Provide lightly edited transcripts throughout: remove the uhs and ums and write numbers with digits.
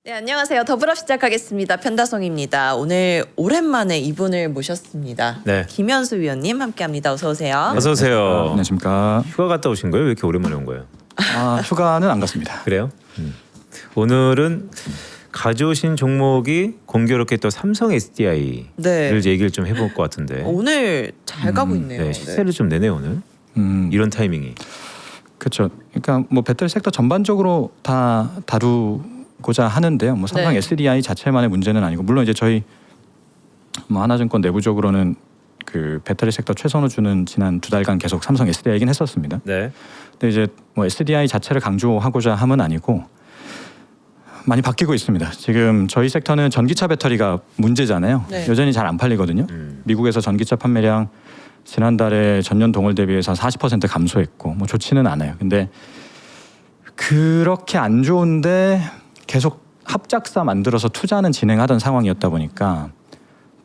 네, 안녕하세요. 더블업 시작하겠습니다. 편다송입니다. 오늘 오랜만에 이분을 모셨습니다. 네. 김현수 위원님 함께합니다. 어서 오세요. 어서 오세요. 안녕하십니까. 휴가 갔다 오신 거예요? 왜 이렇게 오랜만에 온 거예요? 휴가는 안 갔습니다. 그래요? 오늘은 가져오신 종목이 공교롭게 또 삼성 SDI를 네. 얘기를 좀 해볼 것 같은데. 오늘 잘 가고 있네요. 네, 시세를 좀 내네 오늘. 이런 타이밍이. 그렇죠. 그러니까 뭐 배터리 섹터 전반적으로 다 다루고자 하는데요. 뭐 삼성 네. SDI 자체만의 문제는 아니고, 물론 이제 저희 뭐 하나증권 내부적으로는 그 배터리 섹터 최선을 주는 지난 2달간 계속 삼성 SDI이긴 했었습니다. 네. 근데 이제 뭐 SDI 자체를 강조하고자 함은 아니고 많이 바뀌고 있습니다. 지금 저희 섹터는 전기차 배터리가 문제잖아요. 네. 여전히 잘 안 팔리거든요. 미국에서 전기차 판매량 지난달에 전년 동월 대비해서 40% 감소했고 뭐 좋지는 않아요. 근데 그렇게 안 좋은데 계속 합작사 만들어서 투자는 진행하던 상황이었다 보니까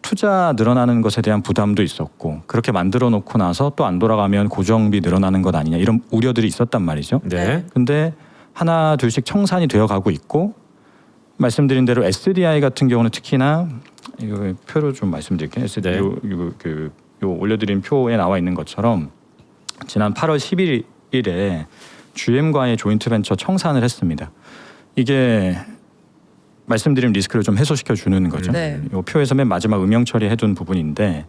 투자 늘어나는 것에 대한 부담도 있었고, 그렇게 만들어 놓고 나서 또 안 돌아가면 고정비 늘어나는 것 아니냐 이런 우려들이 있었단 말이죠. 네. 근데 하나 둘씩 청산이 되어 가고 있고, 말씀드린 대로 SDI 같은 경우는 특히나 이거 표로 좀 말씀드릴게요. SDI 네. 요 올려드린 표에 나와 있는 것처럼 지난 8월 11일에 GM과의 조인트 벤처 청산을 했습니다. 이게 말씀드린 리스크를 좀 해소시켜 주는 거죠. 네. 이 표에서 맨 마지막 음영 처리해둔 부분인데,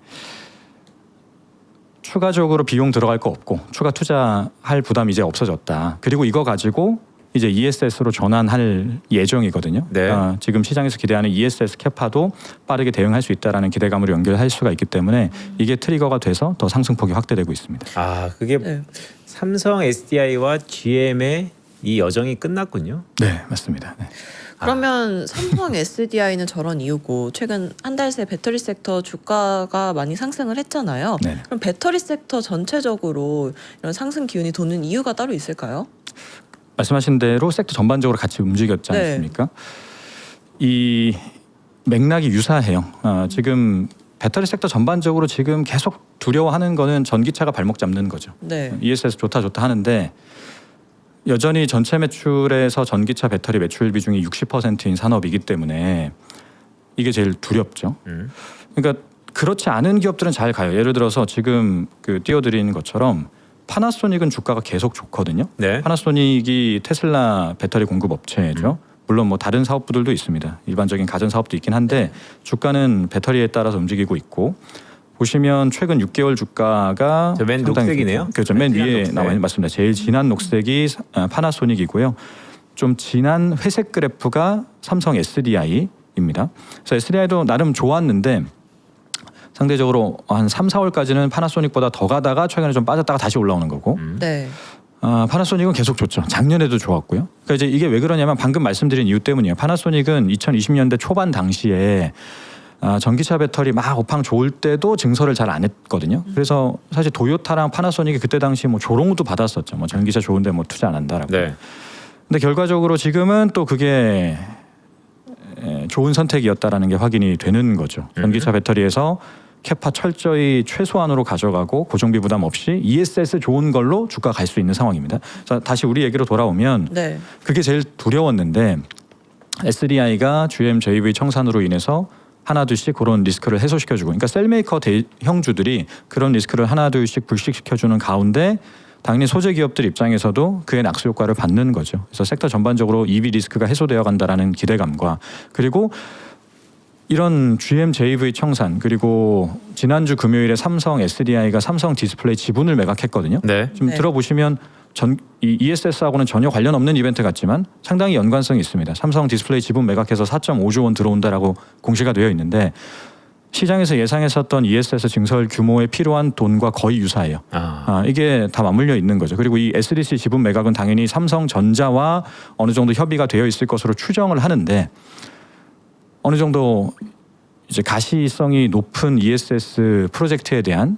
추가적으로 비용 들어갈 거 없고 추가 투자할 부담이 이제 없어졌다. 그리고 이거 가지고 이제 ESS로 전환할 예정이거든요. 네. 그러니까 지금 시장에서 기대하는 ESS 캐파도 빠르게 대응할 수 있다라는 기대감으로 연결할 수가 있기 때문에 이게 트리거가 돼서 더 상승폭이 확대되고 있습니다. 아, 그게 네. 삼성 SDI와 GM의 이 여정이 끝났군요. 네, 맞습니다. 네. 그러면 삼성 SDI는 저런 이유고, 최근 한 달 새 배터리 섹터 주가가 많이 상승을 했잖아요. 네. 그럼 배터리 섹터 전체적으로 이런 상승 기운이 도는 이유가 따로 있을까요? 말씀하신 대로 섹터 전반적으로 같이 움직였지 네. 않습니까? 이 맥락이 유사해요. 지금 배터리 섹터 전반적으로 지금 계속 두려워하는 거는 전기차가 발목 잡는 거죠. 네. ESS 좋다 하는데 여전히 전체 매출에서 전기차 배터리 매출 비중이 60%인 산업이기 때문에 이게 제일 두렵죠. 그러니까 그렇지 않은 기업들은 잘 가요. 예를 들어서 지금 그 띄워드린 것처럼 파나소닉은 주가가 계속 좋거든요. 네. 파나소닉이 테슬라 배터리 공급 업체죠. 물론 뭐 다른 사업부들도 있습니다. 일반적인 가전 사업도 있긴 한데 주가는 배터리에 따라서 움직이고 있고, 보시면 최근 6개월 주가가 저 맨 상당히 녹색이네요. 그렇죠. 맨 진한 위에 녹색. 나와 있는 맞습니다. 제일 진한 녹색이 파나소닉이고요. 좀 진한 회색 그래프가 삼성 SDI입니다. 그래서 SDI도 나름 좋았는데 상대적으로 한 3, 4월까지는 파나소닉보다 더 가다가 최근에 좀 빠졌다가 다시 올라오는 거고, 네. 파나소닉은 계속 좋죠. 작년에도 좋았고요. 그러니까 이제 이게 왜 그러냐면 방금 말씀드린 이유 때문이에요. 파나소닉은 2020년대 초반 당시에 전기차 배터리 막 업황 좋을 때도 증설을 잘 안 했거든요. 그래서 사실 도요타랑 파나소닉이 그때 당시 뭐 조롱도 받았었죠. 뭐 전기차 좋은데 뭐 투자 안 한다라고. 네. 근데 결과적으로 지금은 또 그게 좋은 선택이었다라는 게 확인이 되는 거죠. 전기차 배터리에서 캐파 철저히 최소한으로 가져가고 고정비 부담 없이 ESS 좋은 걸로 주가 갈 수 있는 상황입니다. 자, 다시 우리 얘기로 돌아오면 네. 그게 제일 두려웠는데 SDI가 GM JV 청산으로 인해서 하나 둘씩 그런 리스크를 해소시켜주고, 그러니까 셀메이커 대형주들이 그런 리스크를 하나 둘씩 불식시켜주는 가운데 당연히 소재 기업들 입장에서도 그의 낙수 효과를 받는 거죠. 그래서 섹터 전반적으로 EV 리스크가 해소되어 간다라는 기대감과, 그리고 이런 GM JV 청산, 그리고 지난주 금요일에 삼성 SDI가 삼성 디스플레이 지분을 매각했거든요. 네. 지금 네. 들어보시면 이 ESS하고는 전혀 관련 없는 이벤트 같지만 상당히 연관성이 있습니다. 삼성 디스플레이 지분 매각해서 4.5조 원 들어온다라고 공시가 되어 있는데 시장에서 예상했었던 ESS 증설 규모에 필요한 돈과 거의 유사해요. 이게 다 맞물려 있는 거죠. 그리고 이 SDC 지분 매각은 당연히 삼성전자와 어느 정도 협의가 되어 있을 것으로 추정을 하는데, 어느 정도 이제 가시성이 높은 ESS 프로젝트에 대한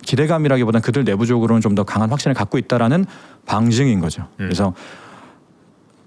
기대감이라기보다는 그들 내부적으로는 좀 더 강한 확신을 갖고 있다라는 방증인 거죠. 그래서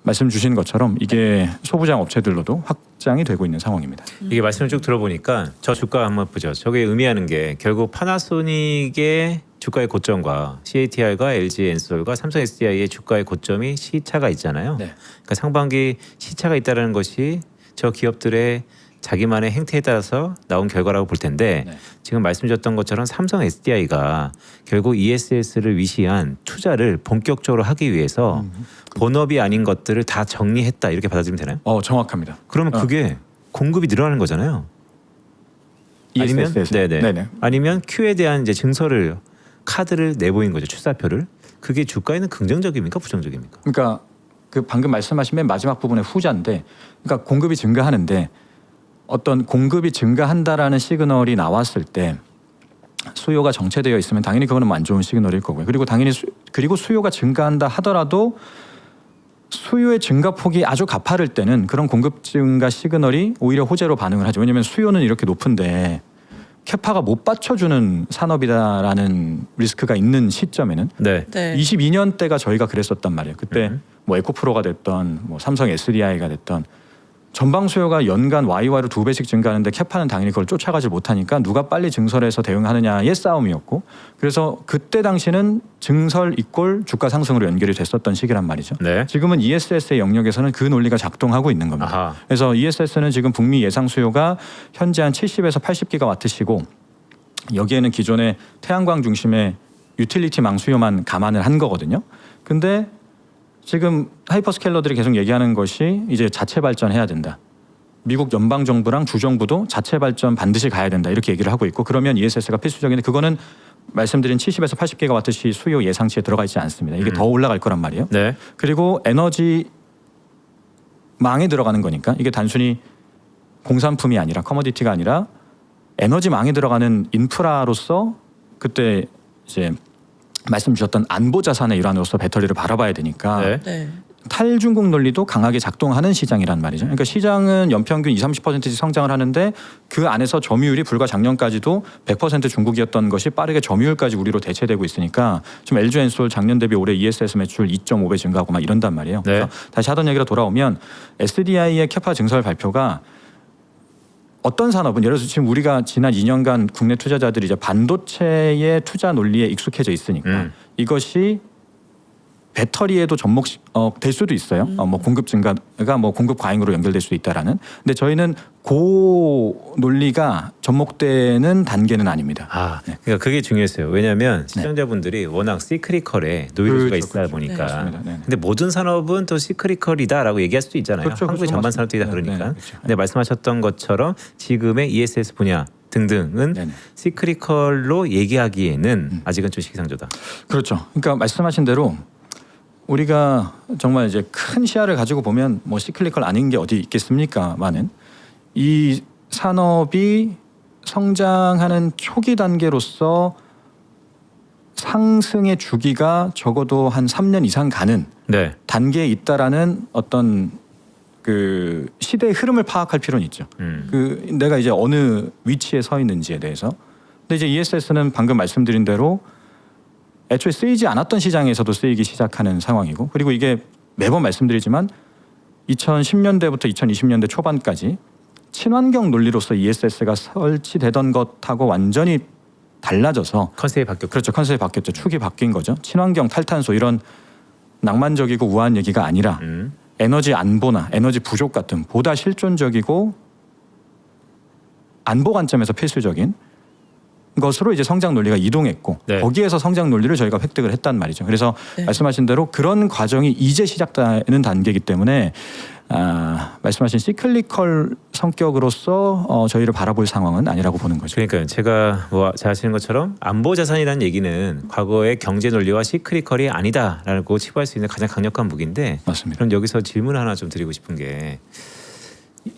말씀 주신 것처럼 이게 소부장 업체들로도 확장이 되고 있는 상황입니다. 이게 말씀을 쭉 들어보니까 저 주가 한번 보죠. 저게 의미하는 게 결국 파나소닉의 주가의 고점과 CATI가 LG 엔솔과 삼성 SDI의 주가의 고점이 시차가 있잖아요. 네. 그러니까 상반기 시차가 있다는 것이 저 기업들의 자기만의 행태에 따라서 나온 결과라고 볼 텐데 네. 지금 말씀드렸던 것처럼 삼성 SDI가 결국 ESS를 위시한 투자를 본격적으로 하기 위해서 본업이 아닌 것들을 다 정리했다 이렇게 받아들이면 되나요? 정확합니다. 그러면 그게 공급이 늘어나는 거잖아요. 아니면 ESS에서. 네네. 아니면 Q에 대한 이제 증서를 카드를 내보인 거죠. 출사표를. 그게 주가에는 긍정적입니까 부정적입니까? 그러니까 그 방금 말씀하신 맨 마지막 부분의 후자인데, 그러니까 공급이 증가하는데 어떤 공급이 증가한다라는 시그널이 나왔을 때 수요가 정체되어 있으면 당연히 그거는 안 좋은 시그널일 거고요. 그리고 당연히 그리고 수요가 증가한다 하더라도 수요의 증가폭이 아주 가파를 때는 그런 공급 증가 시그널이 오히려 호재로 반응을 하죠. 왜냐하면 수요는 이렇게 높은데 캐파가 못 받쳐주는 산업이다라는 리스크가 있는 시점에는 네. 네. 22년 때가 저희가 그랬었단 말이에요. 그때 뭐 에코프로가 됐던 뭐 삼성 SDI가 됐던 전방 수요가 연간 YY로 2배씩 증가하는데 캐파는 당연히 그걸 쫓아가지 못하니까 누가 빨리 증설해서 대응하느냐의 싸움이었고, 그래서 그때 당시는 증설 이꼴 주가 상승으로 연결이 됐었던 시기란 말이죠. 네. 지금은 ESS의 영역에서는 그 논리가 작동하고 있는 겁니다. 아하. 그래서 ESS는 지금 북미 예상 수요가 현재 한 70에서 80기가와트시고 여기에는 기존의 태양광 중심의 유틸리티망 수요만 감안을 한 거거든요. 근데 지금 하이퍼스케일러들이 계속 얘기하는 것이 이제 자체 발전해야 된다. 미국 연방 정부랑 주 정부도 자체 발전 반드시 가야 된다 이렇게 얘기를 하고 있고, 그러면 ESS가 필수적인데 그거는 말씀드린 70에서 80기가와트시 수요 예상치에 들어가 있지 않습니다. 이게 더 올라갈 거란 말이에요. 네. 그리고 에너지 망에 들어가는 거니까 이게 단순히 공산품이 아니라 커머디티가 아니라 에너지 망에 들어가는 인프라로서 그때 이제 말씀 주셨던 안보 자산의 일환으로서 배터리를 바라봐야 되니까 네. 네. 탈중국 논리도 강하게 작동하는 시장이란 말이죠. 그러니까 시장은 연평균 20-30%씩 성장을 하는데 그 안에서 점유율이 불과 작년까지도 100% 중국이었던 것이 빠르게 점유율까지 우리로 대체되고 있으니까 지금 LG 엔솔 작년 대비 올해 ESS 매출 2.5배 증가하고 막 이런단 말이에요. 네. 그래서 다시 하던 얘기로 돌아오면 SDI의 캐파 증설 발표가 어떤 산업은 예를 들어서 지금 우리가 지난 2년간 국내 투자자들이 이제 반도체의 투자 논리에 익숙해져 있으니까 이것이 배터리에도 접목될 수도 있어요. 뭐 공급 증가가 뭐 공급 과잉으로 연결될 수 있다라는. 근데 저희는 그 논리가 접목되는 단계는 아닙니다. 아, 그러니까 그게 중요했어요. 왜냐하면 시청자분들이 워낙 시크리컬에 노이로즈가 그렇죠, 있다 그렇죠. 보니까. 네, 맞습니다. 네, 네. 근데 모든 산업은 또 시크리컬이다라고 얘기할 수도 있잖아요. 그렇죠, 한국의 그렇죠. 전반 맞습니다. 산업들이다 네, 그러니까. 네, 그렇죠. 근데 말씀하셨던 것처럼 지금의 ESS 분야 등등은 네, 네. 시크리컬로 얘기하기에는 아직은 좀 시기상조다. 그렇죠. 그러니까 말씀하신 대로 우리가 정말 이제 큰 시야를 가지고 보면 뭐 시클리컬 아닌 게 어디 있겠습니까만은 이 산업이 성장하는 초기 단계로서 상승의 주기가 적어도 한 3년 이상 가는 네. 단계에 있다라는 어떤 그 시대의 흐름을 파악할 필요는 있죠. 그 내가 이제 어느 위치에 서 있는지에 대해서. 근데 이제 ESS는 방금 말씀드린 대로 애초에 쓰이지 않았던 시장에서도 쓰이기 시작하는 상황이고, 그리고 이게 매번 말씀드리지만 2010년대부터 2020년대 초반까지 친환경 논리로서 ESS가 설치되던 것하고 완전히 달라져서 컨셉이 바뀌었고. 그렇죠. 컨셉이 바뀌었죠. 축이 바뀐 거죠. 친환경, 탈탄소 이런 낭만적이고 우아한 얘기가 아니라 에너지 안보나 에너지 부족 같은 보다 실존적이고 안보 관점에서 필수적인 것으로 이제 성장 논리가 이동했고 네. 거기에서 성장 논리를 저희가 획득을 했단 말이죠. 그래서 네. 말씀하신 대로 그런 과정이 이제 시작되는 단계이기 때문에 말씀하신 시클리컬 성격으로서 저희를 바라볼 상황은 아니라고 보는 거죠. 그러니까 제가 뭐 잘 아시는 것처럼 안보 자산이라는 얘기는 과거의 경제 논리와 시크리컬이 아니다라고 치부할 수 있는 가장 강력한 무기인데, 맞습니다. 그럼 여기서 질문 하나 좀 드리고 싶은 게,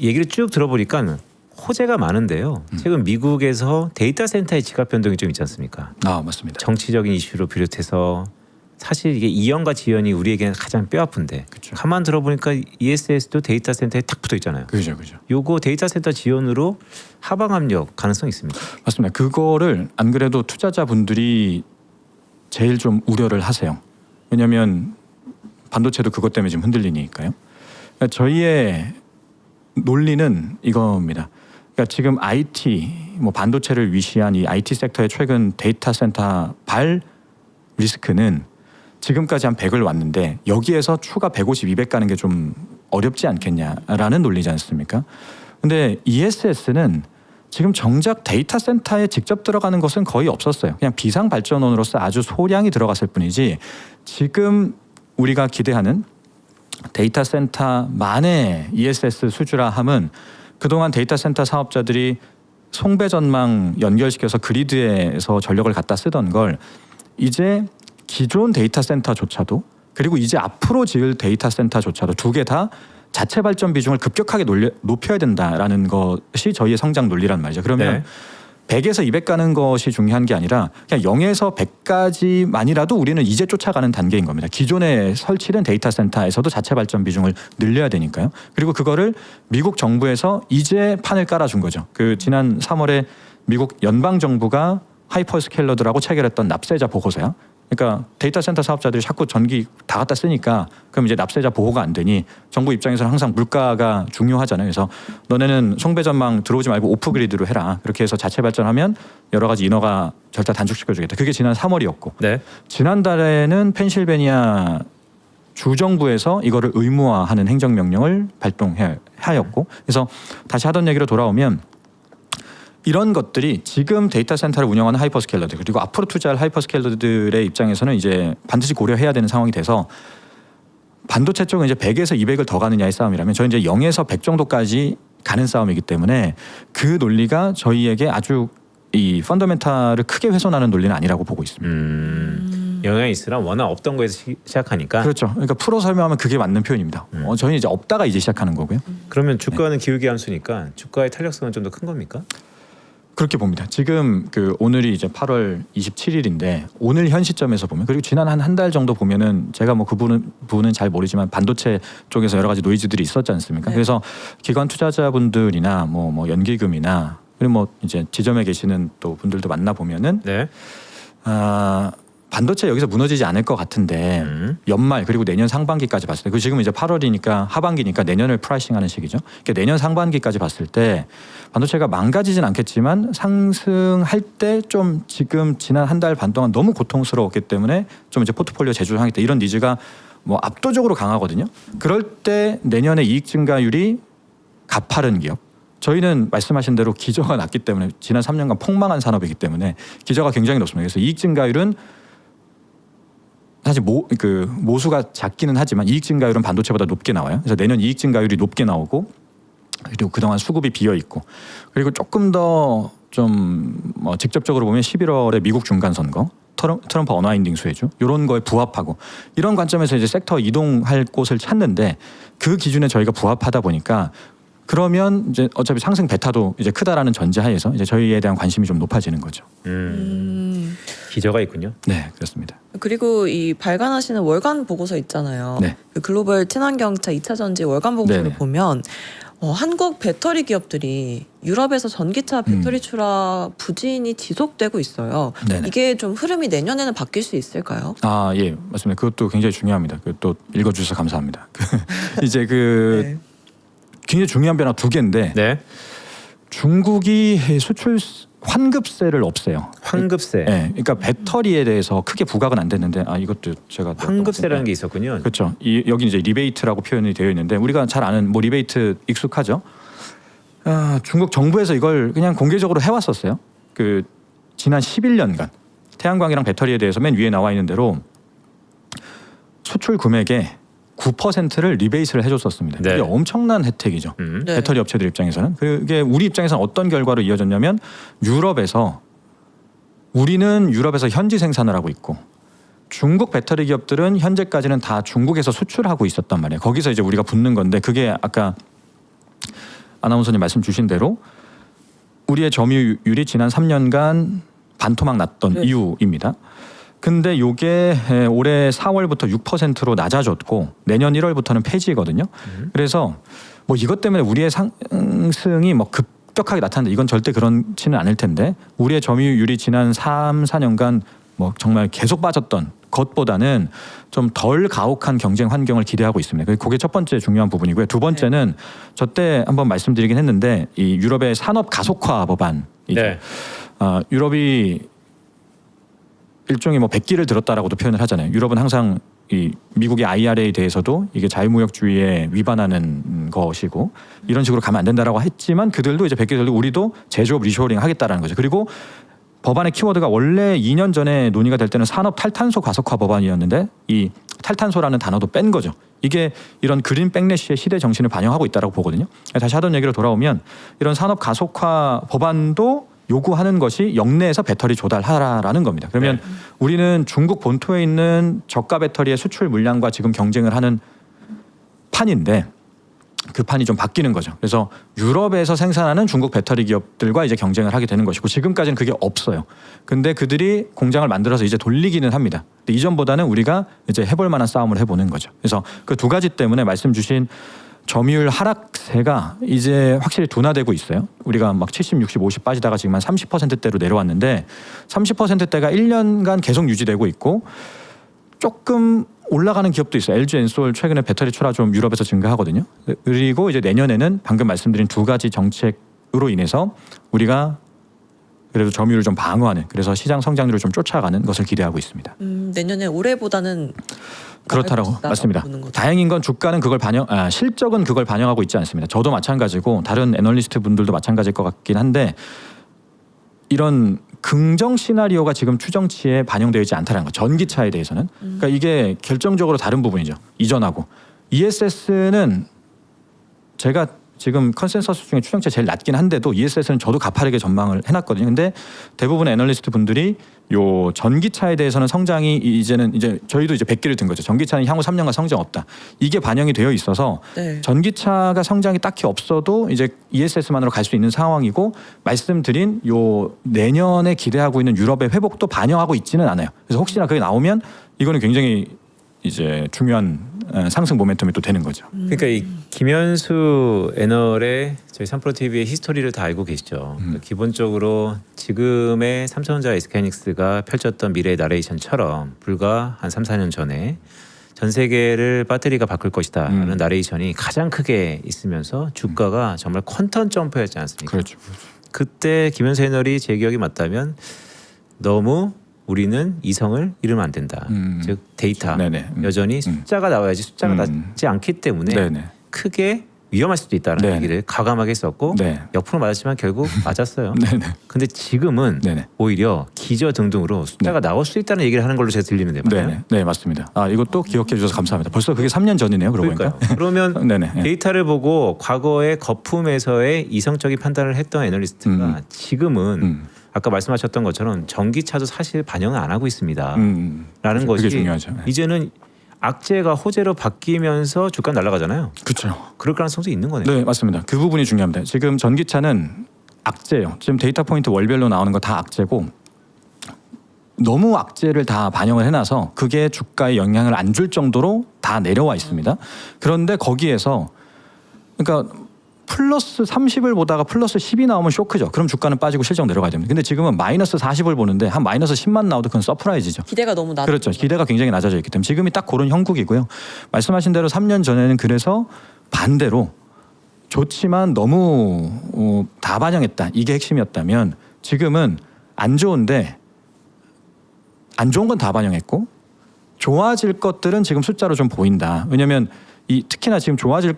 얘기를 쭉 들어보니까 호재가 많은데요. 최근 미국에서 데이터 센터의 지갑 변동이 좀 있지 않습니까? 맞습니다. 정치적인 이슈로 비롯해서 사실 이게 이연과 지연이 우리에게는 가장 뼈아픈데, 그렇죠. 가만 들어보니까 ESS도 데이터 센터에 탁 붙어 있잖아요. 그죠. 요거 데이터 센터 지연으로 하방 압력 가능성이 있습니다. 맞습니다. 그거를 안 그래도 투자자분들이 제일 좀 우려를 하세요. 왜냐하면 반도체도 그것 때문에 지금 흔들리니까요. 그러니까 저희의 논리는 이겁니다. 그러니까 지금 IT 뭐 반도체를 위시한 이 IT 섹터의 최근 데이터 센터 발 리스크는 지금까지 한 100을 왔는데 여기에서 추가 150, 200 가는 게 좀 어렵지 않겠냐라는 논리지 않습니까? 근데 ESS는 지금 정작 데이터 센터에 직접 들어가는 것은 거의 없었어요. 그냥 비상 발전원으로서 아주 소량이 들어갔을 뿐이지 지금 우리가 기대하는 데이터 센터만의 ESS 수주라 함은 그동안 데이터 센터 사업자들이 송배 전망 연결시켜서 그리드에서 전력을 갖다 쓰던 걸 이제 기존 데이터 센터조차도 그리고 이제 앞으로 지을 데이터 센터조차도 두 개 다 자체 발전 비중을 급격하게 높여야 된다라는 것이 저희의 성장 논리란 말이죠. 그러면 100에서 200 가는 것이 중요한 게 아니라 그냥 0에서 100까지만이라도 우리는 이제 쫓아가는 단계인 겁니다. 기존에 설치된 데이터 센터에서도 자체 발전 비중을 늘려야 되니까요. 그리고 그거를 미국 정부에서 이제 판을 깔아준 거죠. 그 지난 3월에 미국 연방 정부가 하이퍼스케일러들하고 체결했던 납세자 보고서야. 그러니까 데이터 센터 사업자들이 자꾸 전기 다 갖다 쓰니까 그럼 이제 납세자 보호가 안 되니 정부 입장에서는 항상 물가가 중요하잖아요. 그래서 너네는 송배 전망 들어오지 말고 오프 그리드로 해라. 그렇게 해서 자체 발전하면 여러 가지 인허가 절차 단축시켜주겠다. 그게 지난 3월이었고 네. 지난달에는 펜실베니아 주정부에서 이거를 의무화하는 행정명령을 발동하였고 그래서 다시 하던 얘기로 돌아오면 이런 것들이 지금 데이터 센터를 운영하는 하이퍼스케일러들 그리고 앞으로 투자할 하이퍼스케일러들의 입장에서는 이제 반드시 고려해야 되는 상황이 돼서 반도체 쪽은 이제 100에서 200을 더 가느냐의 싸움이라면 저희 이제 0에서 100 정도까지 가는 싸움이기 때문에 그 논리가 저희에게 아주 이 펀더멘탈을 크게 훼손하는 논리는 아니라고 보고 있습니다. 영향이 있으나 워낙 없던 거에서 시작하니까. 그렇죠. 그러니까 풀어 설명하면 그게 맞는 표현입니다. 저희는 이제 없다가 이제 시작하는 거고요. 그러면 주가는 기울기 함수니까 주가의 탄력성은 좀 더 큰 겁니까? 그렇게 봅니다. 지금 그 오늘이 이제 8월 27일인데 오늘 현 시점에서 보면 그리고 지난 한 달 정도 보면은 제가 뭐 그 부분은 잘 모르지만 반도체 쪽에서 여러 가지 노이즈들이 있었지 않습니까? 네. 그래서 기관 투자자분들이나 뭐 연기금이나 그리고 뭐 이제 지점에 계시는 또 분들도 만나 보면은 네. 반도체 여기서 무너지지 않을 것 같은데 연말 그리고 내년 상반기까지 봤을 때 그 지금 이제 8월이니까 하반기니까 내년을 프라이싱하는 시기죠. 그러니까 내년 상반기까지 봤을 때 반도체가 망가지진 않겠지만 상승할 때 좀 지금 지난 한 달 반 동안 너무 고통스러웠기 때문에 좀 이제 포트폴리오 재조정하겠다 이런 니즈가 뭐 압도적으로 강하거든요. 그럴 때 내년에 이익 증가율이 가파른 기업. 저희는 말씀하신 대로 기저가 낮기 때문에 지난 3년간 폭망한 산업이기 때문에 기저가 굉장히 높습니다. 그래서 이익 증가율은 사실 모수가 작기는 하지만 이익 증가율은 반도체보다 높게 나와요. 그래서 내년 이익 증가율이 높게 나오고 그리고 그동안 수급이 비어 있고 그리고 조금 더 좀 뭐 직접적으로 보면 11월에 미국 중간 선거, 트럼프 언와인딩 수혜주 이런 거에 부합하고 이런 관점에서 이제 섹터 이동할 곳을 찾는데 그 기준에 저희가 부합하다 보니까 그러면 이제 어차피 상승 베타도 이제 크다라는 전제하에서 이제 저희에 대한 관심이 좀 높아지는 거죠. 기저가 있군요. 네, 그렇습니다. 그리고 이 발간하시는 월간 보고서 있잖아요. 네. 그 글로벌 친환경차 2차 전지 월간 보고서를 네네. 보면 한국 배터리 기업들이 유럽에서 전기차 배터리 출하 부진이 지속되고 있어요. 네네. 이게 좀 흐름이 내년에는 바뀔 수 있을까요? 아, 예, 맞습니다. 그것도 굉장히 중요합니다. 또 읽어주셔서 감사합니다. 이제 그 네. 굉장히 중요한 변화 두 개인데 네. 중국이 수출 환급세를 없애요. 환급세. 네, 그러니까 배터리에 대해서 크게 부각은 안 됐는데 이것도 제가 환급세라는 게 있었군요. 그렇죠. 여기 이제 리베이트라고 표현이 되어 있는데 우리가 잘 아는 뭐 리베이트 익숙하죠. 중국 정부에서 이걸 그냥 공개적으로 해왔었어요. 그 지난 11년간 태양광이랑 배터리에 대해서 맨 위에 나와 있는 대로 수출 금액의 9%를 리베이트를 해줬었습니다. 네. 이게 엄청난 혜택이죠. 네. 배터리 업체들 입장에서는. 그게 우리 입장에서는 어떤 결과로 이어졌냐면 우리는 유럽에서 현지 생산을 하고 있고 중국 배터리 기업들은 현재까지는 다 중국에서 수출하고 있었단 말이에요. 거기서 이제 우리가 붙는 건데 그게 아까 아나운서님 말씀 주신 대로 우리의 점유율이 지난 3년간 반토막 났던 네. 이유입니다. 근데 요게 올해 4월부터 6%로 낮아졌고 내년 1월부터는 폐지거든요. 그래서 뭐 이것 때문에 우리의 상승이 뭐 급격하게 나타난다. 이건 절대 그렇지는 않을 텐데 우리의 점유율이 지난 3, 4년간 뭐 정말 계속 빠졌던 것보다는 좀 덜 가혹한 경쟁 환경을 기대하고 있습니다. 그게 첫 번째 중요한 부분이고요. 두 번째는 저 때 한번 말씀드리긴 했는데 이 유럽의 산업 가속화 법안이죠. 네. 유럽이 일종의 뭐 백기를 들었다라고도 표현을 하잖아요. 유럽은 항상 이 미국의 IRA에 대해서도 이게 자유무역주의에 위반하는 것이고 이런 식으로 가면 안 된다라고 했지만 그들도 이제 백기 들고 우리도 제조업 리쇼어링 하겠다라는 거죠. 그리고 법안의 키워드가 원래 2년 전에 논의가 될 때는 산업 탈탄소 가속화 법안이었는데 이 탈탄소라는 단어도 뺀 거죠. 이게 이런 그린 백래시의 시대 정신을 반영하고 있다라고 보거든요. 다시 하던 얘기로 돌아오면 이런 산업 가속화 법안도 요구하는 것이 역내에서 배터리 조달하라라는 겁니다. 그러면 우리는 중국 본토에 있는 저가 배터리의 수출 물량과 지금 경쟁을 하는 판인데 그 판이 좀 바뀌는 거죠. 그래서 유럽에서 생산하는 중국 배터리 기업들과 이제 경쟁을 하게 되는 것이고 지금까지는 그게 없어요. 근데 그들이 공장을 만들어서 이제 돌리기는 합니다. 근데 이전보다는 우리가 이제 해볼 만한 싸움을 해보는 거죠. 그래서 그 두 가지 때문에 말씀 주신 점유율 하락세가 이제 확실히 둔화되고 있어요. 우리가 막 70, 60, 50 빠지다가 지금 한 30%대로 내려왔는데 30%대가 1년간 계속 유지되고 있고 조금 올라가는 기업도 있어요. LG 엔솔 최근에 배터리 출하 좀 유럽에서 증가하거든요. 그리고 이제 내년에는 방금 말씀드린 두 가지 정책으로 인해서 우리가 그래도 점유율을 좀 방어하는 그래서 시장 성장률을 좀 쫓아가는 것을 기대하고 있습니다. 내년에 올해보다는 그렇다라고 맞습니다. 다행인 건 주가는 그걸 실적은 그걸 반영하고 있지 않습니다. 저도 마찬가지고 다른 애널리스트 분들도 마찬가지일 것 같긴 한데 이런 긍정 시나리오가 지금 추정치에 반영되어 있지 않다는 거. 전기차에 대해서는. 그러니까 이게 결정적으로 다른 부분이죠. 이전하고. ESS는 제가 지금 컨센서스 중에 추정치가 제일 낮긴 한데도 ESS는 저도 가파르게 전망을 해놨거든요. 근데 대부분 애널리스트 분들이 요 전기차에 대해서는 성장이 이제 저희도 이제 100기를 든 거죠. 전기차는 향후 3년간 성장 없다. 이게 반영이 되어 있어서 네. 전기차가 성장이 딱히 없어도 이제 ESS만으로 갈 수 있는 상황이고 말씀드린 요 내년에 기대하고 있는 유럽의 회복도 반영하고 있지는 않아요. 그래서 혹시나 그게 나오면 이거는 굉장히 이제 중요한 상승 모멘텀이 또 되는 거죠. 그러니까 이 김현수 애널의 저희 삼프로 TV의 히스토리를 다 알고 계시죠. 그러니까 기본적으로 지금의 삼성전자 SK하이닉스가 펼쳤던 미래의 나레이션처럼 불과 한 3, 4년 전에 전 세계를 배터리가 바꿀 것이다라는 나레이션이 가장 크게 있으면서 주가가 정말 퀀텀 점프였지 않습니까? 그렇죠. 그때 김현수 애널이 제 기억이 맞다면 너무 우리는 이성을 잃으면 안 된다. 즉 데이터 네네. 여전히 숫자가 나와야지 숫자가 낮지 않기 때문에 네네. 크게 위험할 수도 있다는 네. 얘기를 과감하게 했었고 네. 옆으로 맞았지만 결국 맞았어요. 네네. 근데 지금은 네네. 오히려 기저등등으로 숫자가 나올 수 있다는 얘기를 하는 걸로 제가 들리는데 맞나요? 네, 네 맞습니다. 이것도 기억해 주셔서 감사합니다. 벌써 그게 3년 전이네요. 그러고 그러니까요. 보니까. 그러면 네네. 데이터를 보고 과거의 거품에서의 이성적인 판단을 했던 애널리스트가 지금은 아까 말씀하셨던 것처럼 전기차도 사실 반영을 안 하고 있습니다. 라는 그렇죠. 것이 그게 중요하죠. 네. 이제는 악재가 호재로 바뀌면서 주가 날아가잖아요. 그렇죠. 그럴 가능성도 있는 거네요. 네, 맞습니다. 그 부분이 중요합니다. 지금 전기차는 악재예요. 지금 데이터 포인트 월별로 나오는 거 다 악재고 너무 악재를 다 반영을 해놔서 그게 주가에 영향을 안 줄 정도로 다 내려와 있습니다. 그런데 거기에서 그러니까 플러스 30을 보다가 플러스 10이 나오면 쇼크죠. 그럼 주가는 빠지고 실적 내려가야 됩니다. 근데 지금은 마이너스 40을 보는데 한 마이너스 10만 나오도 그건 서프라이즈죠. 기대가 너무 낮. 그렇죠. 기대가 굉장히 낮아져 있기 때문에 지금이 딱 그런 형국이고요. 말씀하신 대로 3년 전에는 그래서 반대로 좋지만 너무 다 반영했다. 이게 핵심이었다면 지금은 안 좋은데 안 좋은 건 다 반영했고 좋아질 것들은 지금 숫자로 좀 보인다. 왜냐하면 특히나 지금 좋아질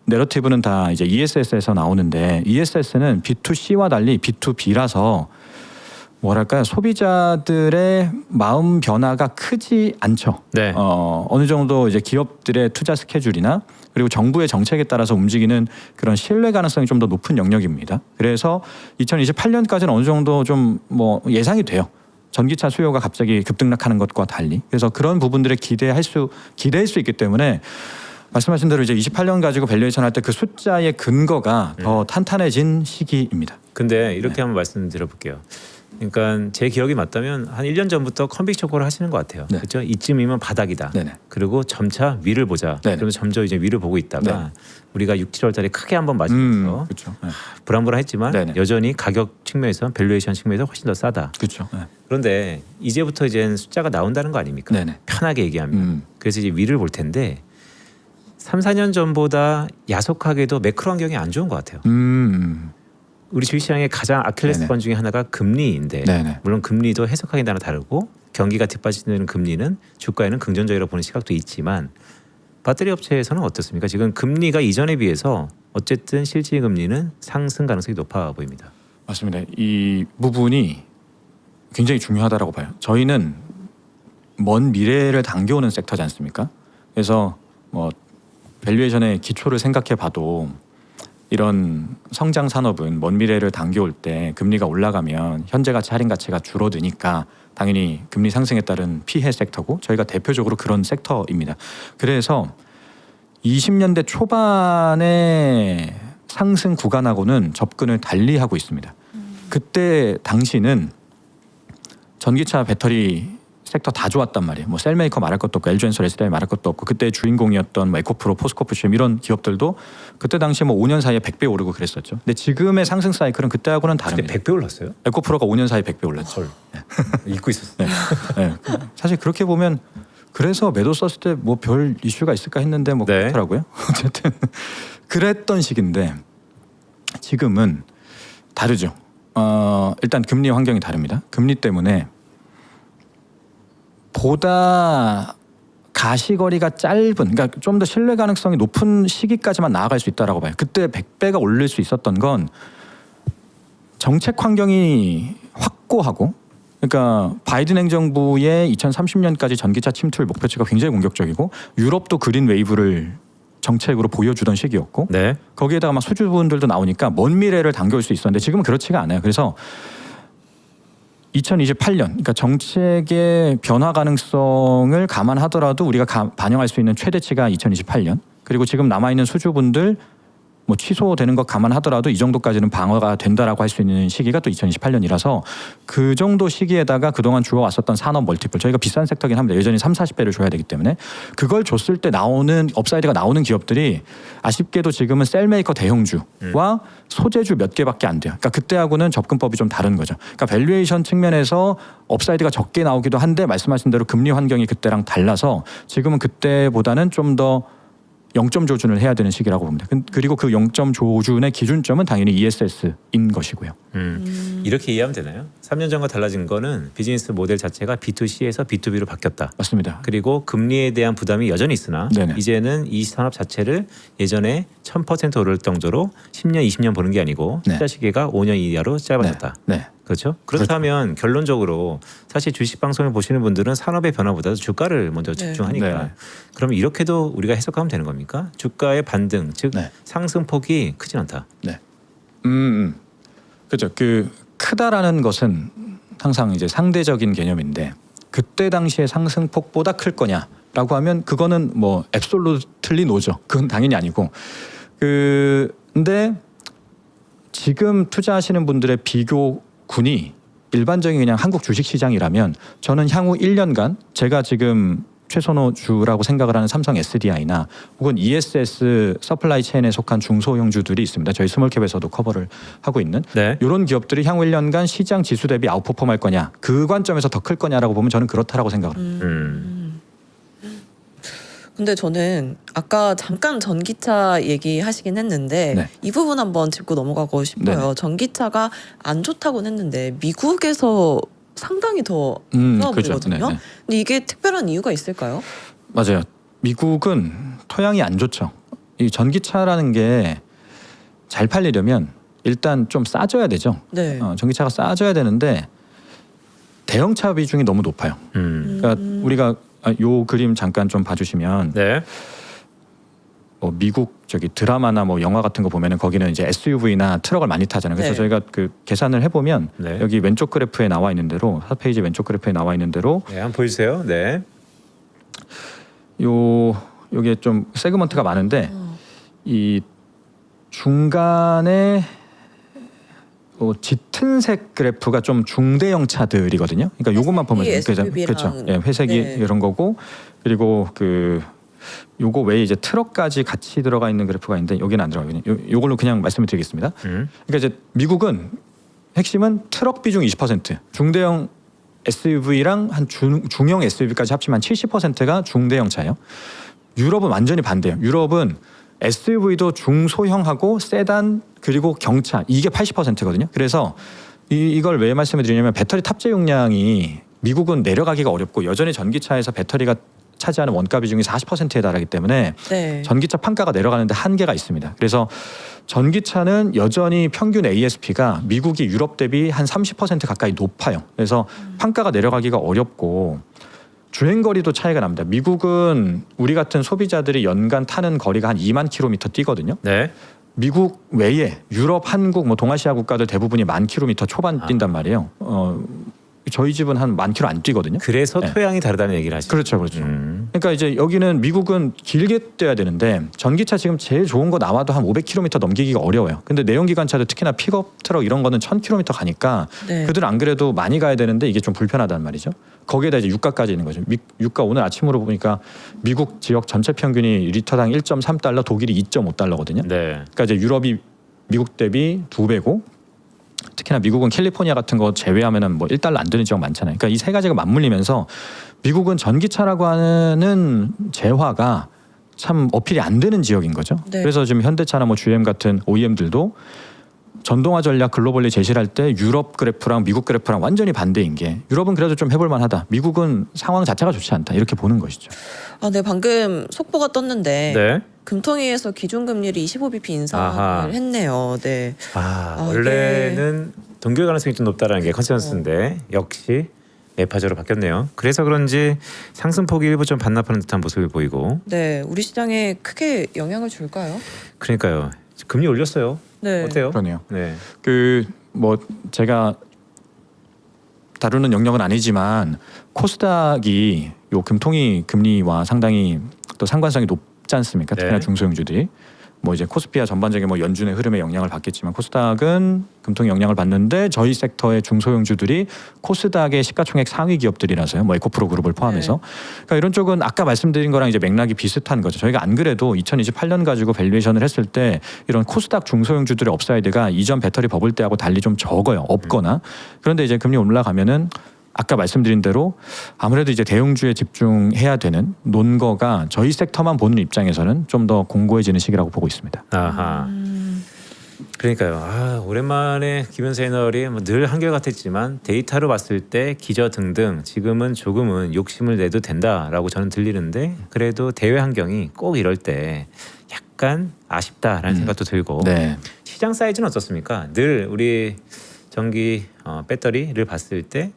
내러티브는 다 이제 ESS에서 나오는데 ESS는 B2C와 달리 B2B라서 뭐랄까요 소비자들의 마음 변화가 크지 않죠. 네. 어느 정도 이제 기업들의 투자 스케줄이나 그리고 정부의 정책에 따라서 움직이는 그런 신뢰 가능성이 좀 더 높은 영역입니다. 그래서 2028년까지는 어느 정도 좀 뭐 예상이 돼요. 전기차 수요가 갑자기 급등락하는 것과 달리. 그래서 그런 부분들에 기대할 수 있기 때문에. 말씀하신 대로 이제 28년 가지고 밸류에이션 할 때 그 숫자의 근거가 더 탄탄해진 시기입니다. 근데 이렇게 한번 말씀드려볼게요. 그러니까 제 기억이 맞다면 한 1년 전부터 컨빅 choke를 하시는 것 같아요. 네. 그렇죠? 이쯤이면 바닥이다. 네네. 그리고 점차 위를 보자. 네네. 그러면 점점 이제 위를 보고 있다가 네. 우리가 6, 7월 달에 크게 한번 맞으면서 그렇죠. 네. 불안불안했지만 네네. 여전히 가격 측면에서 밸류에이션 측면에서 훨씬 더 싸다. 그렇죠. 네. 그런데 이제부터 이제 숫자가 나온다는 거 아닙니까? 네네. 편하게 얘기하면. 그래서 이제 위를 볼 텐데 3, 4년 전보다 야속하게도 매크로 환경이 안 좋은 것 같아요. 우리 주식시장의 가장 아킬레스건 중에 하나가 금리인데 네네. 물론 금리도 해석하기에 따라 다르고 경기가 뒷받침되는 금리는 주가에는 긍정적이라고 보는 시각도 있지만 배터리 업체에서는 어떻습니까? 지금 금리가 이전에 비해서 어쨌든 실질 금리는 상승 가능성이 높아 보입니다. 맞습니다. 이 부분이 굉장히 중요하다라고 봐요. 저희는 먼 미래를 당겨오는 섹터지 않습니까? 그래서 뭐 밸류에이션의 기초를 생각해 봐도 이런 성장 산업은 먼 미래를 당겨올 때 금리가 올라가면 현재 가치 할인 가치가 줄어드니까 당연히 금리 상승에 따른 피해 섹터고 저희가 대표적으로 그런 섹터입니다. 그래서 20년대 초반의 상승 구간하고는 접근을 달리 하고 있습니다. 그때 당시는 전기차 배터리 섹터 다 좋았단 말이에요. 뭐 셀메이커 말할 것도 없고 LG엔솔, SDI 말할 것도 없고 그때 주인공이었던 뭐 에코프로, 포스코프심 이런 기업들도 그때 당시에 뭐 5년 사이에 100배 오르고 그랬었죠. 근데 지금의 상승 사이클은 그때하고는 그때 다릅니다. 100배 올랐어요? 에코프로가 5년 사이에 100배 올랐죠. 잊고 있었어요. 네. 네. 사실 그렇게 보면 그래서 매도 썼을 때 뭐 별 이슈가 있을까 했는데 뭐 네. 그렇더라고요. 어쨌든 그랬던 시기인데 지금은 다르죠. 일단 금리 환경이 다릅니다. 금리 때문에 보다 가시거리가 짧은, 그러니까 좀 더 신뢰 가능성이 높은 시기까지만 나아갈 수 있다라고 봐요. 그때 100배가 올릴 수 있었던 건 정책 환경이 확고하고, 그러니까 바이든 행정부의 2030년까지 전기차 침투율 목표치가 굉장히 공격적이고 유럽도 그린 웨이브를 정책으로 보여주던 시기였고 네. 거기에다가 막 수주분들도 나오니까 먼 미래를 당겨올 수 있었는데 지금은 그렇지가 않아요. 그래서 2028년, 그러니까 정책의 변화 가능성을 감안하더라도 우리가 반영할 수 있는 최대치가 2028년. 그리고 지금 남아 있는 수주분들 뭐 취소되는 것 감안하더라도 이 정도까지는 방어가 된다라고 할 수 있는 시기가 또 2028년이라서 그 정도 시기에다가 그동안 주어왔었던 산업 멀티플, 저희가 비싼 섹터긴 합니다. 여전히 3, 40배를 줘야 되기 때문에 그걸 줬을 때 나오는 업사이드가 나오는 기업들이 아쉽게도 지금은 셀메이커 대형주와 소재주 몇 개밖에 안 돼요. 그러니까 그때하고는 접근법이 좀 다른 거죠. 그러니까 밸류에이션 측면에서 업사이드가 적게 나오기도 한데 말씀하신 대로 금리 환경이 그때랑 달라서 지금은 그때보다는 좀 더 0점 조준을 해야 되는 시기라고 봅니다. 그리고 그 0점 조준의 기준점은 당연히 ESS인 것이고요. 이렇게 이해하면 되나요? 3년 전과 달라진 거는 비즈니스 모델 자체가 B2C에서 B2B로 바뀌었다. 맞습니다. 그리고 금리에 대한 부담이 여전히 있으나 네네. 이제는 이 산업 자체를 예전에 1000% 오를 정도로 10년, 20년 보는 게 아니고 네. 투자 시기가 5년 이하로 짧아졌다. 네. 그렇죠? 그렇다면 결론적으로 사실 주식 방송을 보시는 분들은 산업의 변화보다도 주가를 먼저 네. 집중하니까 네. 그러면 이렇게도 우리가 해석하면 되는 겁니까? 주가의 반등, 즉 네. 상승폭이 크진 않다. 네. 그렇죠. 그 크다라는 것은 항상 이제 상대적인 개념인데 그때 당시의 상승폭보다 클 거냐라고 하면 그거는 뭐 앱솔루틀리 노죠. 그건 당연히 아니고 근데 지금 투자하시는 분들의 비교군이 일반적인 그냥 한국 주식시장이라면 저는 향후 1년간 제가 지금 최선호주라고 생각을 하는 삼성 SDI나 혹은 ESS 서플라이 체인에 속한 중소형주들이 있습니다. 저희 스몰캡에서도 커버를 하고 있는 네. 이런 기업들이 향후 1년간 시장 지수 대비 아웃퍼폼할 거냐 그 관점에서 더 클 거냐라고 보면 저는 그렇다라고 생각을 합니다. 근데 저는 아까 잠깐 전기차 얘기하시긴 했는데 네. 이 부분 한번 짚고 넘어가고 싶어요. 네네. 전기차가 안 좋다고는 했는데 미국에서 상당히 더 좋아 그렇죠. 보이거든요. 네, 네. 근데 이게 특별한 이유가 있을까요? 맞아요. 미국은 토양이 안 좋죠. 이 전기차라는 게 잘 팔리려면 일단 좀 싸져야 되죠. 네. 전기차가 싸져야 되는데 대형차 비중이 너무 높아요. 그러니까 우리가 요 그림 잠깐 좀 봐주시면 네. 뭐 미국 저기 드라마나 뭐 영화 같은 거 보면은 거기는 이제 SUV나 트럭을 많이 타잖아요. 그래서 네. 저희가 그 계산을 해보면 네. 여기 왼쪽 그래프에 나와 있는 대로 4페이지 왼쪽 그래프에 나와 있는 대로 네, 한번 보여주세요. 네. 요게 좀 세그먼트가 많은데 이 중간에 짙은색 그래프가 좀 중대형 차들이거든요. 그러니까 요것만 보면 SUV 랑 그렇죠. 예, 회색이 네. 이런 거고 그리고 요거 외에 이제 트럭까지 같이 들어가 있는 그래프가 있는데 여기는 안 들어가요. 요걸로 그냥 말씀을 드리겠습니다. 그러니까 이제 미국은 핵심은 트럭 비중 20%, 중대형 SUV랑 한 중형 SUV까지 합치면 70%가 중대형 차예요. 유럽은 완전히 반대예요. 유럽은 SUV도 중소형하고 세단 그리고 경차 이게 80%거든요. 그래서 이걸 왜 말씀을 드리냐면 배터리 탑재 용량이 미국은 내려가기가 어렵고 여전히 전기차에서 배터리가 차지하는 원가 비중이 40%에 달하기 때문에 네. 전기차 판가가 내려가는데 한계가 있습니다. 그래서 전기차는 여전히 평균 ASP가 미국이 유럽 대비 한 30% 가까이 높아요. 그래서 판가가 내려가기가 어렵고 주행거리도 차이가 납니다. 미국은 우리 같은 소비자들이 연간 타는 거리가 한 2만 킬로미터 뛰거든요. 네. 미국 외에 유럽, 한국, 뭐 동아시아 국가들 대부분이 10,000km 초반 뛴단 말이에요. 저희 집은 한 10,000km 안 뛰거든요. 그래서 네. 토양이 다르다는 얘기를 하시죠. 그렇죠, 그렇죠. 그러니까 이제 여기는 미국은 길게 뛰어야 되는데 전기차 지금 제일 좋은 거 나와도 한 500km 넘기기가 어려워요. 근데 내연기관차도 특히나 픽업 트럭 이런 거는 1,000km 가니까 네. 그들은 안 그래도 많이 가야 되는데 이게 좀 불편하단 말이죠. 거기에다 이제 유가까지 있는 거죠. 유가 오늘 아침으로 보니까 미국 지역 전체 평균이 리터당 1.3달러, 독일이 2.5달러거든요. 네. 그러니까 이제 유럽이 미국 대비 2배고 특히나 미국은 캘리포니아 같은 거 제외하면은 뭐 1달러 안 되는 지역 많잖아요. 그러니까 이 세 가지가 맞물리면서 미국은 전기차라고 하는 재화가 참 어필이 안 되는 지역인 거죠. 네. 그래서 지금 현대차나 뭐 GM 같은 OEM들도 전동화 전략 글로벌리 제시를 할 때 유럽 그래프랑 미국 그래프랑 완전히 반대인 게 유럽은 그래도 좀 해볼 만하다. 미국은 상황 자체가 좋지 않다. 이렇게 보는 것이죠. 아, 네, 방금 속보가 떴는데 네. 금통위에서 기준금리를 25bp 인상을 아하. 했네요. 네. 원래는 동결 가능성이 좀 높다라는 게 컨센서스인데 역시 매파적으로 바뀌었네요. 그래서 그런지 상승폭이 일부 좀 반납하는 듯한 모습을 보이고. 네, 우리 시장에 크게 영향을 줄까요? 그러니까요. 금리 올렸어요. 네. 어때요? 그러네요. 네. 뭐 제가 다루는 영역은 아니지만 코스닥이 요 금통위 금리와 상당히 또 상관성이 높지 않습니까? 특히나 네. 중소형주들이 뭐 이제 코스피와 전반적인 뭐 연준의 흐름에 영향을 받겠지만 코스닥은 금통위 영향을 받는데 저희 섹터의 중소형주들이 코스닥의 시가총액 상위 기업들이라서요. 뭐 에코프로 그룹을 포함해서. 그러니까 이런 쪽은 아까 말씀드린 거랑 이제 맥락이 비슷한 거죠. 저희가 안 그래도 2028년 가지고 밸류에이션을 했을 때 이런 코스닥 중소형주들의 업사이드가 이전 배터리 버블 때하고 달리 좀 적어요. 없거나. 그런데 이제 금리 올라가면은 아까 말씀드린 대로 아무래도 이제 대형주에 집중해야 되는 논거가 저희 섹터만 보는 입장에서는 좀 더 공고해지는 시기라고 보고 있습니다. 아하. 그러니까요. 오랜만에 김현수 애널이 늘 한결같았지만 데이터로 봤을 때 기저 등등 지금은 조금은 욕심을 내도 된다라고 저는 들리는데 그래도 대외 환경이 꼭 이럴 때 약간 아쉽다라는 생각도 들고 네. 시장 사이즈는 어떻습니까? 늘 우리 전기 배터리를 봤을 때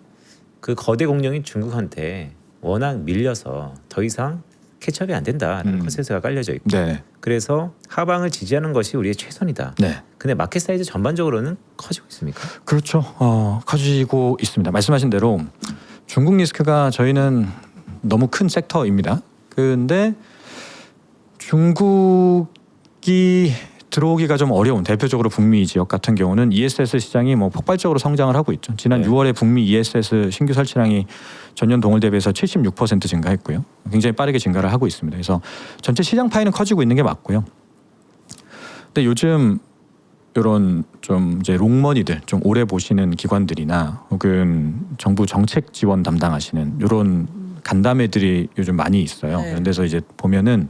그 거대 공룡인 중국한테 워낙 밀려서 더 이상 캐치업이 안 된다라는 컨센서스가 깔려져 있고 네. 그래서 하방을 지지하는 것이 우리의 최선이다. 네. 근데 마켓 사이즈 전반적으로는 커지고 있습니까? 그렇죠. 커지고 있습니다. 말씀하신 대로 중국 리스크가 저희는 너무 큰 섹터입니다. 근데 중국이 들어오기가 좀 어려운 대표적으로 북미 지역 같은 경우는 ESS 시장이 뭐 폭발적으로 성장을 하고 있죠. 지난 네. 6월에 북미 ESS 신규 설치량이 전년 동월 대비해서 76% 증가했고요. 굉장히 빠르게 증가를 하고 있습니다. 그래서 전체 시장 파이는 커지고 있는 게 맞고요. 근데 요즘 이런 좀 이제 롱머니들 좀 오래 보시는 기관들이나 혹은 정부 정책 지원 담당하시는 이런 간담회들이 요즘 많이 있어요. 네. 그런 데서 이제 보면은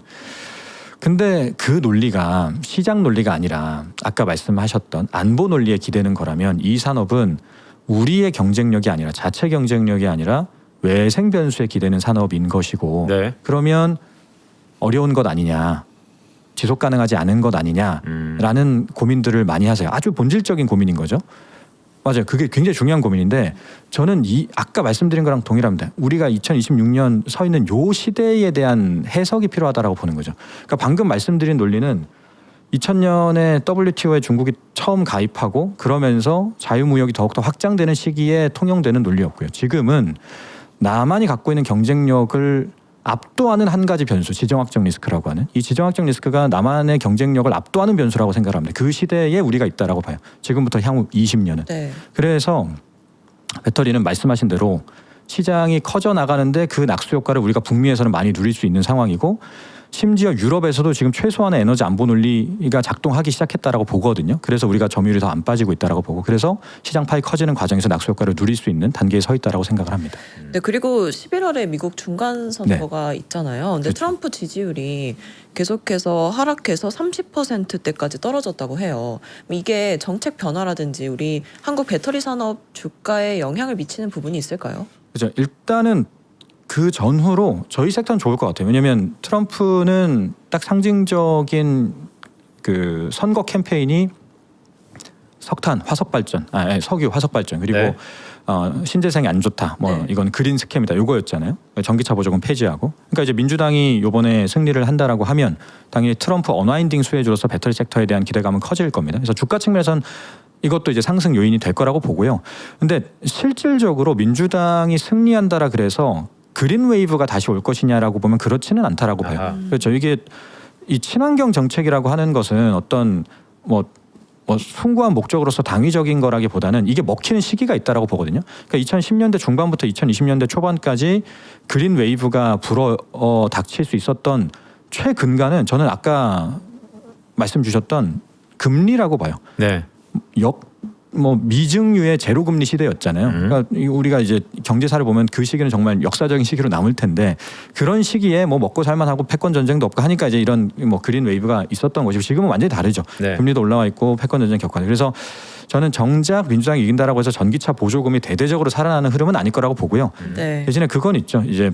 근데 그 논리가 시장 논리가 아니라 아까 말씀하셨던 안보 논리에 기대는 거라면 이 산업은 우리의 경쟁력이 아니라 자체 경쟁력이 아니라 외생 변수에 기대는 산업인 것이고 네. 그러면 어려운 것 아니냐 지속 가능하지 않은 것 아니냐라는 고민들을 많이 하세요. 아주 본질적인 고민인 거죠. 맞아요. 그게 굉장히 중요한 고민인데 저는 이 아까 말씀드린 거랑 동일합니다. 우리가 2026년 서 있는 요 시대에 대한 해석이 필요하다라고 보는 거죠. 그러니까 방금 말씀드린 논리는 2000년에 WTO에 중국이 처음 가입하고 그러면서 자유무역이 더욱더 확장되는 시기에 통용되는 논리였고요. 지금은 나만이 갖고 있는 경쟁력을 압도하는 한 가지 변수, 지정학적 리스크라고 하는 이 지정학적 리스크가 남한의 경쟁력을 압도하는 변수라고 생각합니다. 그 시대에 우리가 있다라고 봐요. 지금부터 향후 20년은. 네. 그래서 배터리는 말씀하신 대로 시장이 커져 나가는데 그 낙수 효과를 우리가 북미에서는 많이 누릴 수 있는 상황이고 심지어 유럽에서도 지금 최소한의 에너지 안보 논리가 작동하기 시작했다라고 보거든요. 그래서 우리가 점유율이 더 안 빠지고 있다라고 보고 그래서 시장 파이 커지는 과정에서 낙수 효과를 누릴 수 있는 단계에 서 있다라고 생각을 합니다. 네, 그리고 11월에 미국 중간 선거가 있잖아요. 근데 그렇죠. 트럼프 지지율이 계속해서 하락해서 30%대까지 떨어졌다고 해요. 이게 정책 변화라든지 우리 한국 배터리 산업 주가에 영향을 미치는 부분이 있을까요? 그렇죠. 일단은 그 전후로 저희 섹터는 좋을 것 같아요. 왜냐하면 트럼프는 딱 상징적인 그 선거 캠페인이 석탄, 화석 발전, 석유, 화석 발전 그리고 네. 신재생이 안 좋다. 뭐 네. 이건 그린 스캠이다. 요거였잖아요. 전기차 보조금 폐지하고. 그러니까 이제 민주당이 요번에 승리를 한다라고 하면 당연히 트럼프 언와인딩 수혜주로서 배터리 섹터에 대한 기대감은 커질 겁니다. 그래서 주가 측면에서는 이것도 이제 상승 요인이 될 거라고 보고요. 근데 실질적으로 민주당이 승리한다라 그래서 그린 웨이브가 다시 올 것이냐라고 보면 그렇지는 않다라고 봐요. 아하. 그렇죠. 이게 이 친환경 정책이라고 하는 것은 어떤 뭐 숭고한 목적으로서 당위적인 거라기보다는 이게 먹히는 시기가 있다라고 보거든요. 그러니까 2010년대 중반부터 2020년대 초반까지 그린 웨이브가 불어 닥칠 수 있었던 최근가는 저는 아까 말씀 주셨던 금리라고 봐요. 네. 미증유의 제로 금리 시대였잖아요. 그러니까 우리가 이제 경제사를 보면 그 시기는 정말 역사적인 시기로 남을 텐데 그런 시기에 뭐 먹고 살만하고 패권 전쟁도 없고 하니까 이제 이런 뭐 그린 웨이브가 있었던 것이고 지금은 완전히 다르죠. 네. 금리도 올라와 있고 패권 전쟁 격화. 그래서 저는 정작 민주당이 이긴다라고 해서 전기차 보조금이 대대적으로 살아나는 흐름은 아닐 거라고 보고요. 네. 대신에 그건 있죠. 이제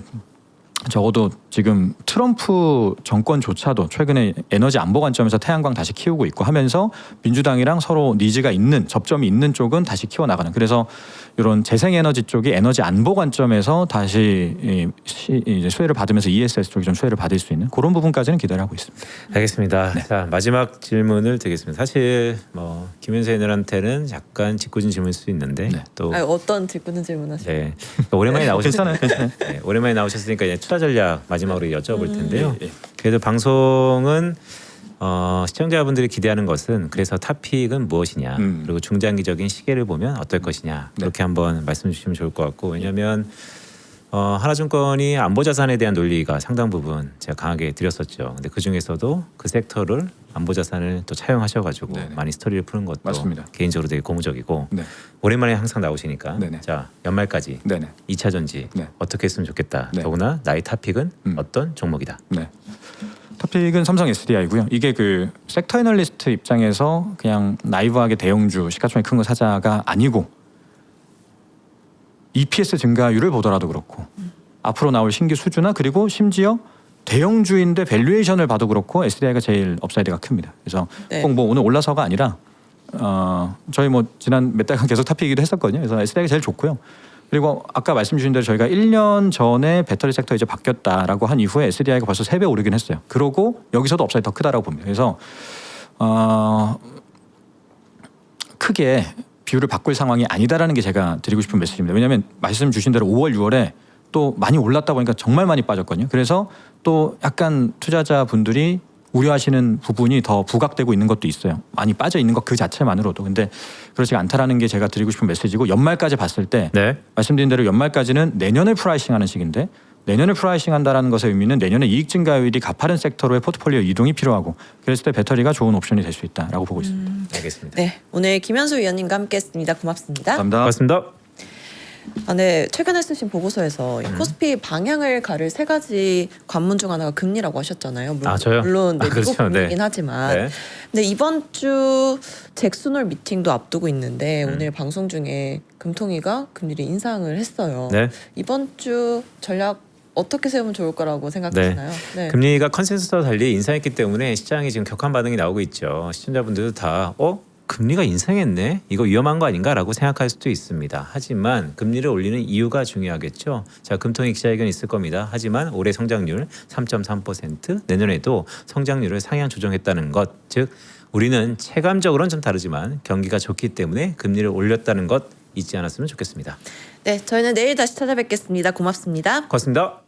적어도 지금 트럼프 정권조차도 최근에 에너지 안보 관점에서 태양광 다시 키우고 있고 하면서 민주당이랑 서로 니즈가 있는 접점이 있는 쪽은 다시 키워나가는. 그래서 이런 재생에너지 쪽이 에너지 안보 관점에서 다시 이제 수혜를 받으면서 ESS 쪽이 좀 수혜를 받을 수 있는 그런 부분까지는 기대를 하고 있습니다. 알겠습니다. 자, 마지막 질문을 드리겠습니다. 사실 뭐 김현수 애널한테는 약간 짓궂은 질문일 수 있는데 네. 또 어떤 질문은 질문하시나요? 네. 오랜만에 나오셨어요. 괜찮아요. 네, 오랜만에 나오셨으니까 이제 투자 전략 마지막으로 여쭤볼 텐데요. 예. 그래도 방송은 시청자분들이 기대하는 것은 그래서 탑픽은 무엇이냐 그리고 중장기적인 시계를 보면 어떨 것이냐 그렇게 한번 말씀 주시면 좋을 것 같고 왜냐하면 하나증권이 안보자산에 대한 논리가 상당 부분 제가 강하게 드렸었죠. 근데 그 중에서도 그 섹터를 안보자산을 또 차용하셔가지고 네네. 많이 스토리를 푸는 것도 맞습니다. 개인적으로 되게 고무적이고 네. 오랜만에 항상 나오시니까 네네. 자 연말까지 네네. 2차 전지 네. 어떻게 했으면 좋겠다. 네. 더구나 나의 탑픽은 어떤 종목이다. 네. 탑픽은 삼성 SDI고요. 이게 그 섹터 애널리스트 입장에서 그냥 나이브하게 대형주 시가총액 큰 거 사자가 아니고 EPS 증가율을 보더라도 그렇고 앞으로 나올 신규 수주나 그리고 심지어 대형주인데 밸류에이션을 봐도 그렇고 SDI가 제일 업사이드가 큽니다. 그래서 네. 꼭 뭐 오늘 올라서가 아니라 저희 뭐 지난 몇 달간 계속 탑픽이기도 했었거든요. 그래서 SDI가 제일 좋고요. 그리고 아까 말씀 주신 대로 저희가 1년 전에 배터리 섹터 이제 바뀌었다라고 한 이후에 SDI가 벌써 3배 오르긴 했어요. 그러고 여기서도 업사이드 더 크다라고 봅니다. 그래서 크게 비율을 바꿀 상황이 아니다라는 게 제가 드리고 싶은 메시지입니다. 왜냐하면 말씀 주신 대로 5월, 6월에 또 많이 올랐다 보니까 정말 많이 빠졌거든요. 그래서 또 약간 투자자분들이 우려하시는 부분이 더 부각되고 있는 것도 있어요. 많이 빠져 있는 것 그 자체만으로도. 근데 그렇지 않다라는 게 제가 드리고 싶은 메시지고 연말까지 봤을 때 네. 말씀드린 대로 연말까지는 내년을 프라이싱하는 시기인데 내년을 프라이싱한다라는 것의 의미는 내년에 이익 증가율이 가파른 섹터로의 포트폴리오 이동이 필요하고 그랬을 때 배터리가 좋은 옵션이 될 수 있다라고 보고 있습니다. 알겠습니다. 네, 오늘 김현수 위원님과 함께했습니다. 고맙습니다. 감사합니다. 고맙습니다. 네, 최근에 쓰신 보고서에서 이 코스피 방향을 가를 3가지 관문 중 하나가 금리라고 하셨잖아요. 물론, 저요? 물론 네, 그렇죠. 미국 금리이긴 네. 하지만 네. 근데 이번 주 잭슨홀 미팅도 앞두고 있는데 오늘 방송 중에 금통위가 금리를 인상을 했어요. 네. 이번 주 전략 어떻게 세우면 좋을 거라고 생각하시나요? 네. 금리가 컨센서스와 달리 인상했기 때문에 시장이 지금 격한 반응이 나오고 있죠. 시청자분들도 다 금리가 인상했네? 이거 위험한 거 아닌가라고 생각할 수도 있습니다. 하지만 금리를 올리는 이유가 중요하겠죠. 자, 금통위 기자회견 있을 겁니다. 하지만 올해 성장률 3.3%, 내년에도 성장률을 상향 조정했다는 것, 즉 우리는 체감적으로는 좀 다르지만 경기가 좋기 때문에 금리를 올렸다는 것 잊지 않았으면 좋겠습니다. 네, 저희는 내일 다시 찾아뵙겠습니다. 고맙습니다. 고맙습니다.